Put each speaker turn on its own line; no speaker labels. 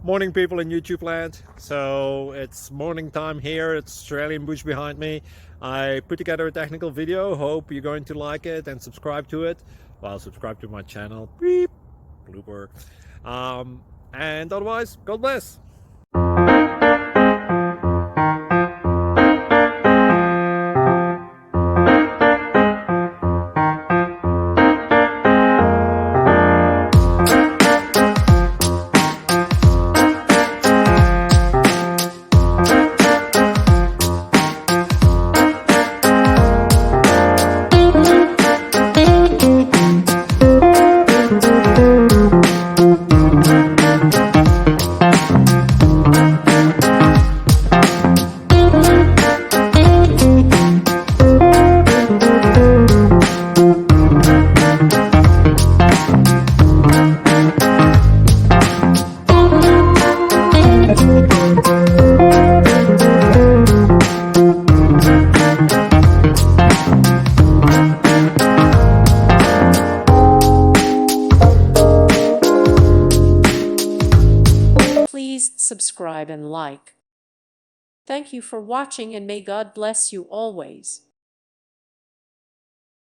Morning, people in YouTube land. So it's morning time here. It's Australian bush behind me. I put together a technical video. Hope you're going to like it and subscribe to it. Well, subscribe to my channel. Beep. Blooper. And otherwise, God bless.
Please subscribe and like. Thank you for watching, and may God bless you always.